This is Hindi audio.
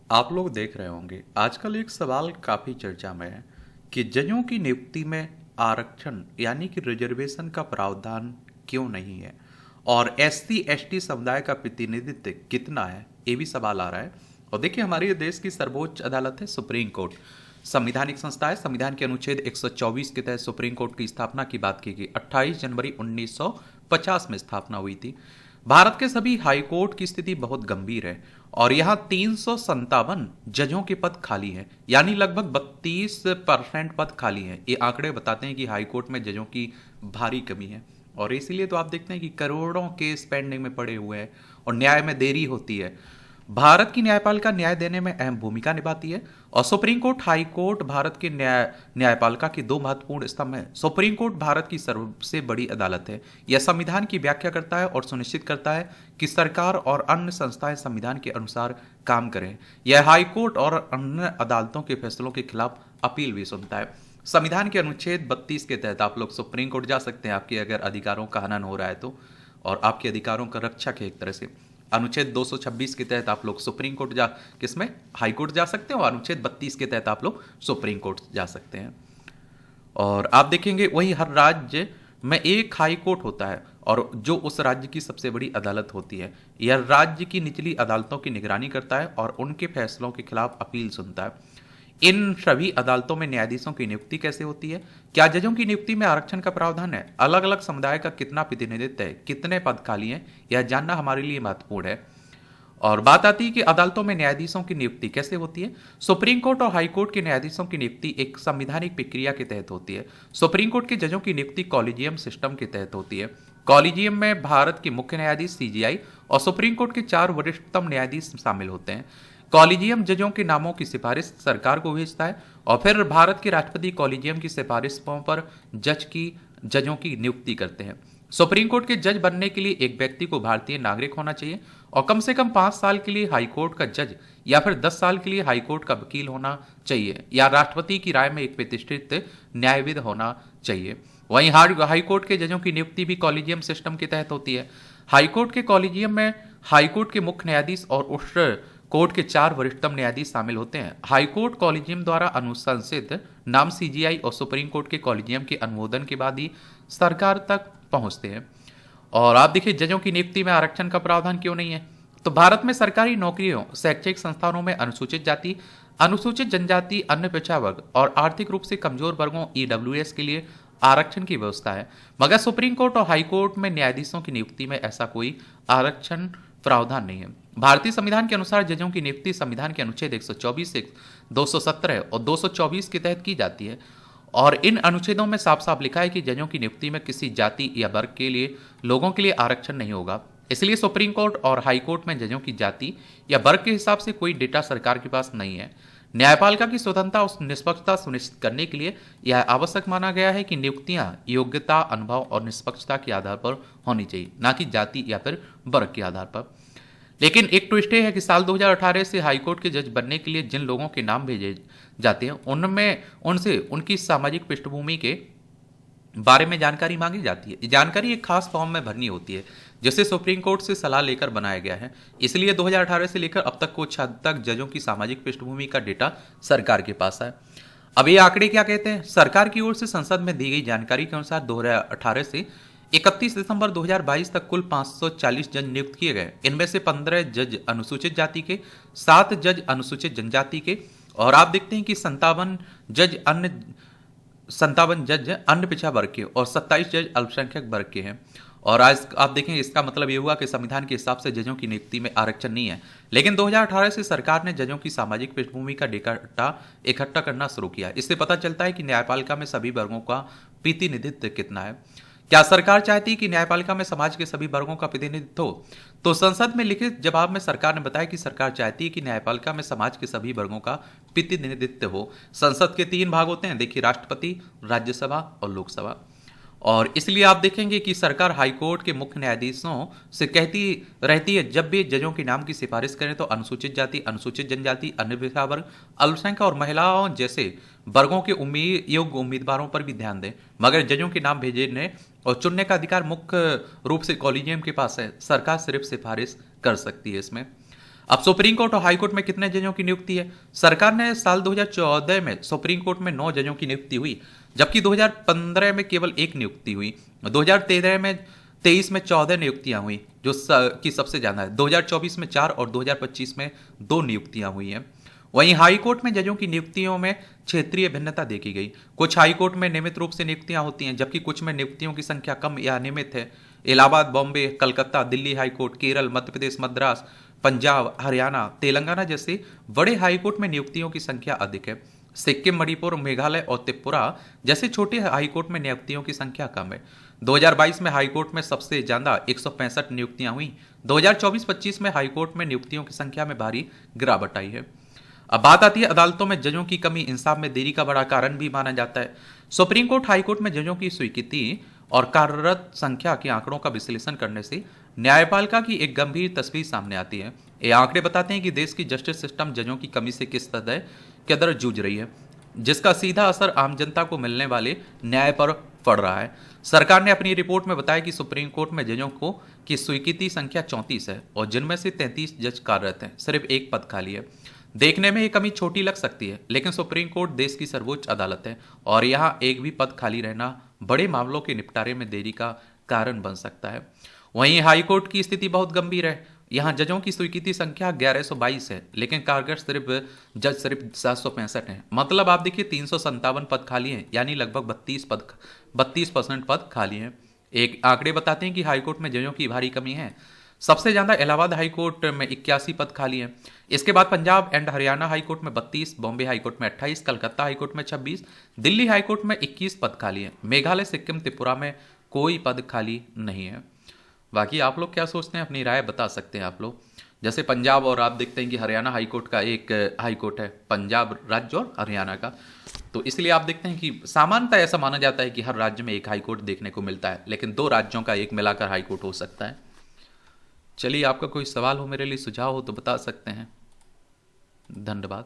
आप लोग देख रहे होंगे आजकल एक सवाल काफ़ी चर्चा में है कि जजों की नियुक्ति में आरक्षण यानी कि रिजर्वेशन का प्रावधान क्यों नहीं है और एससी एसटी समुदाय का प्रतिनिधित्व कितना है, ये भी सवाल आ रहा है। और देखिए, हमारे देश की सर्वोच्च अदालत है सुप्रीम कोर्ट, संवैधानिक संस्था है। संविधान के अनुच्छेद 124 के तहत सुप्रीम कोर्ट की स्थापना की बात की गई। 28 जनवरी 1950 में स्थापना हुई थी। भारत के सभी हाई कोर्ट की स्थिति बहुत गंभीर है और यहाँ 357 जजों के पद खाली हैं, यानी लगभग 32% पद खाली हैं। ये आंकड़े बताते हैं कि हाई कोर्ट में जजों की भारी कमी है और इसीलिए तो आप देखते हैं कि करोड़ों केस पेंडिंग में पड़े हुए हैं और न्याय में देरी होती है। भारत की न्यायपालिका न्याय देने में अहम भूमिका निभाती है और supreme court, high court Bharat के न्यायपालिका के दो महत्वपूर्ण स्तंभ हैं। सुप्रीम कोर्ट भारत की सबसे बड़ी अदालत है। यह संविधान की व्याख्या करता है और सुनिश्चित करता है कि सरकार और अन्य संस्थाएं संविधान के अनुसार काम करें। यह हाई कोर्ट और अन्य अदालतों के फैसलों के खिलाफ अपील भी सुनता है। संविधान के अनुच्छेद 32 के तहत आप लोग सुप्रीम कोर्ट जा सकते हैं, आपके अगर अधिकारों का हनन हो रहा है तो, और आपके अधिकारों का रक्षक है एक तरह से। अनुच्छेद 226 के तहत आप लोग सुप्रीम कोर्ट जा किसमें हाई कोर्ट जा सकते हैं और अनुच्छेद 32 के तहत आप लोग सुप्रीम कोर्ट जा सकते हैं। और आप देखेंगे वही हर राज्य में एक हाई कोर्ट होता है और जो उस राज्य की सबसे बड़ी अदालत होती है। यह राज्य की निचली अदालतों की निगरानी करता है और उनके फैसलों के खिलाफ अपील सुनता है। इन सभी अदालतों में न्यायाधीशों की नियुक्ति कैसे होती है? क्या जजों की नियुक्ति में आरक्षण का प्रावधान है? अलग अलग समुदाय का कितना प्रतिनिधित्व है? कितने पद खाली हैं? यह जानना हमारे लिए महत्वपूर्ण है। और बात आती है कि अदालतों में न्यायाधीशों की नियुक्ति कैसे होती है। सुप्रीम कोर्ट और हाई कोर्ट के न्यायाधीशों की नियुक्ति एक संवैधानिक प्रक्रिया के तहत होती है। सुप्रीम कोर्ट के जजों की नियुक्ति कॉलेजियम सिस्टम के तहत होती है। कॉलेजियम में भारत के मुख्य न्यायाधीश सीजीआई और सुप्रीम कोर्ट के 4 वरिष्ठतम न्यायाधीश शामिल होते हैं। कॉलेजियम जजों के नामों की सिफारिश सरकार को भेजता है और फिर भारत के राष्ट्रपति कॉलेजियम की सिफारिशों पर जजों की नियुक्ति करते हैं। सुप्रीम कोर्ट के जज बनने के लिए एक व्यक्ति को भारतीय नागरिक होना चाहिए और कम से कम 5 साल के लिए हाई कोर्ट का जज या फिर 10 साल के लिए हाई कोर्ट का वकील होना चाहिए या राष्ट्रपति की राय में एक प्रतिष्ठित न्यायविद होना चाहिए। वहीं हाई कोर्ट के जजों की नियुक्ति भी कॉलेजियम सिस्टम के तहत होती है। हाई कोर्ट के कॉलेजियम में हाई कोर्ट के मुख्य न्यायाधीश और उस कोर्ट के 4 वरिष्ठतम न्यायाधीश शामिल होते हैं। हाई कोर्ट कॉलेजियम द्वारा अनुशंसित नाम सीजीआई और सुप्रीम कोर्ट के कॉलेजियम के अनुमोदन के बाद ही सरकार तक पहुंचते हैं। और आप देखिए, जजों की नियुक्ति में आरक्षण का प्रावधान क्यों नहीं है? तो भारत में सरकारी नौकरियों, शैक्षिक संस्थानों में अनुसूचित जाति, अनुसूचित जनजाति, अन्य पिछड़ा वर्ग और आर्थिक रूप से कमजोर वर्गों ईडब्ल्यूएस के लिए आरक्षण की व्यवस्था है। मगर सुप्रीम कोर्ट और हाई कोर्ट में न्यायाधीशों की नियुक्ति में ऐसा कोई आरक्षण प्रावधान नहीं है। भारतीय संविधान के अनुसार जजों की नियुक्ति संविधान के अनुच्छेद 124 से 217 और 224 के तहत की जाती है और इन अनुच्छेदों में साफ साफ लिखा है कि जजों की नियुक्ति में किसी जाति या वर्ग के लिए लोगों के लिए आरक्षण नहीं होगा। इसलिए सुप्रीम कोर्ट और हाई कोर्ट में जजों की जाति या वर्ग के हिसाब से कोई डेटा सरकार के पास नहीं है। न्यायपालिका की स्वतंत्रता और निष्पक्षता सुनिश्चित करने के लिए यह आवश्यक माना गया है कि नियुक्तियां योग्यता, अनुभव और निष्पक्षता के आधार पर होनी चाहिए, ना कि जाति या फिर वर्ग के आधार पर। लेकिन एक ट्विस्ट है कि साल 2018 से हाईकोर्ट के जज बनने के लिए जिन लोगों के नाम भेजे जाते हैं उनमें उनसे उनकी सामाजिक पृष्ठभूमि के बारे में जानकारी मांगी जाती है। ये जानकारी एक खास फॉर्म में भरनी होती है जिसे सुप्रीम कोर्ट से सलाह लेकर बनाया गया है। इसलिए 2018 से लेकर अब तक कुछ हद तक जजों की सामाजिक पृष्ठभूमि का डेटा सरकार के पास है। अब ये आंकड़े क्या कहते हैं? सरकार की ओर से संसद में दी गई जानकारी के अनुसार 2018 से 31 दिसंबर 2022 तक कुल 540 जज नियुक्त किए गए। इनमें से 15 जज अनुसूचित जाति के, 7 जज अनुसूचित जनजाति के और आप देखते हैं कि 57 जज अन्य पिछड़ा वर्ग के और 27 जज अल्पसंख्यक वर्ग के हैं। और आज आप देखें, इसका मतलब ये हुआ कि संविधान के हिसाब से जजों की नियुक्ति में आरक्षण नहीं है। लेकिन 2018 से सरकार ने जजों की सामाजिक पृष्ठभूमि का डेटा इकट्ठा करना शुरू किया। इससे पता चलता है कि न्यायपालिका में सभी वर्गों का प्रतिनिधित्व कितना है। क्या सरकार चाहती है कि न्यायपालिका में समाज के सभी वर्गों का प्रतिनिधित्व हो? तो संसद में लिखित जवाब में सरकार ने बताया कि सरकार चाहती है कि न्यायपालिका में समाज के सभी वर्गों का प्रतिनिधित्व हो। संसद के 3 भाग होते हैं, देखिए, राष्ट्रपति, राज्यसभा और लोकसभा। और इसलिए आप देखेंगे कि सरकार हाईकोर्ट के मुख्य न्यायाधीशों से कहती रहती है जब भी जजों के नाम की सिफारिश करें तो अनुसूचित जाति, अनुसूचित जनजाति, अन्य पिछड़ा वर्ग, अल्पसंख्यक और महिलाओं जैसे वर्गों के योग्य उम्मीदवारों पर भी ध्यान दें। मगर जजों के नाम भेजने और चुनने का अधिकार मुख्य रूप से कॉलेजियम के पास है। सरकार सिर्फ सिफारिश कर सकती है इसमें। अब सुप्रीम कोर्ट और हाई कोर्ट में कितने जजों की नियुक्ति है? सरकार ने साल 2014 में सुप्रीम कोर्ट में 9 जजों की नियुक्ति हुई, जबकि 2015 में केवल 1 नियुक्ति हुई। 2023 में 14 नियुक्तियां हुई, जो कि सबसे ज्यादा है। 2024 में 4 और 2025 में 2 नियुक्तियां हुई हैं। वहीं हाई कोर्ट में जजों की नियुक्तियों में क्षेत्रीय भिन्नता देखी गई। कुछ हाई कोर्ट में नियमित रूप से नियुक्तियां होती हैं, जबकि कुछ में नियुक्तियों की संख्या कम या अनियमित है। इलाहाबाद, बॉम्बे, कलकत्ता, दिल्ली हाई कोर्ट, केरल, मध्य प्रदेश, मद्रास, पंजाब, हरियाणा, तेलंगाना जैसे बड़े हाई कोर्ट में नियुक्तियों की संख्या अधिक है। सिक्किम, मणिपुर, मेघालय और त्रिपुरा जैसे छोटे हाई कोर्ट में नियुक्तियों की संख्या कम है। 2022 में हाई कोर्ट में सबसे ज्यादा 165 नियुक्तियां हुई। 2024-25 में हाई कोर्ट में नियुक्तियों की संख्या में भारी गिरावट आई है। अब बात आती है अदालतों में जजों की कमी इंसाफ में देरी का बड़ा कारण भी माना जाता है। सुप्रीम कोर्ट, हाई कोर्ट में जजों की स्वीकृति और कार्यरत संख्या के आंकड़ों का विश्लेषण करने से न्यायपालिका की एक गंभीर तस्वीर सामने आती है। ये आंकड़े बताते हैं कि देश की जस्टिस सिस्टम जजों की कमी से किस तरह के दर जूझ रही है, जिसका सीधा असर आम जनता को मिलने वाले न्याय पर पड़ रहा है। सरकार ने अपनी रिपोर्ट में बताया कि सुप्रीम कोर्ट में जजों को की स्वीकृति संख्या 34 है और जिनमें से 33 जज कार्यरत हैं, सिर्फ 1 पद खाली है। देखने में ये कमी छोटी लग सकती है, लेकिन सुप्रीम कोर्ट देश की सर्वोच्च अदालत है और यहाँ एक भी पद खाली रहना बड़े मामलों के निपटारे में देरी का कारण बन सकता है। वहीं हाई कोर्ट की स्थिति बहुत गंभीर है। यहाँ जजों की स्वीकृति संख्या 1122 है, लेकिन कारगर सिर्फ 765 हैं। मतलब आप देखिए 357 पद खाली हैं, यानी लगभग 32% पद खाली हैं। एक आंकड़े बताते हैं कि हाईकोर्ट में जजों की भारी कमी है। सबसे ज्यादा इलाहाबाद हाई कोर्ट में 81 पद खाली हैं। इसके बाद Punjab and Haryana high court में 32, बॉम्बे हाई कोर्ट में 28, कलकत्ता हाई कोर्ट में 26, दिल्ली हाई कोर्ट में 21 पद खाली हैं। मेघालय, सिक्किम, त्रिपुरा में कोई पद खाली नहीं है। बाकी आप लोग क्या सोचते हैं, अपनी राय बता सकते हैं आप लोग। जैसे पंजाब और आप देखते हैं कि हरियाणा हाई कोर्ट का एक हाई कोर्ट है, पंजाब राज्य और हरियाणा का, तो इसलिए आप देखते हैं कि सामान्यतः ऐसा माना जाता है कि हर राज्य में एक हाई कोर्ट देखने को मिलता है, लेकिन 2 राज्यों का एक मिलाकर हाई कोर्ट हो सकता है। चलिए, आपका कोई सवाल हो मेरे लिए, सुझाव हो तो बता सकते हैं। धन्यवाद।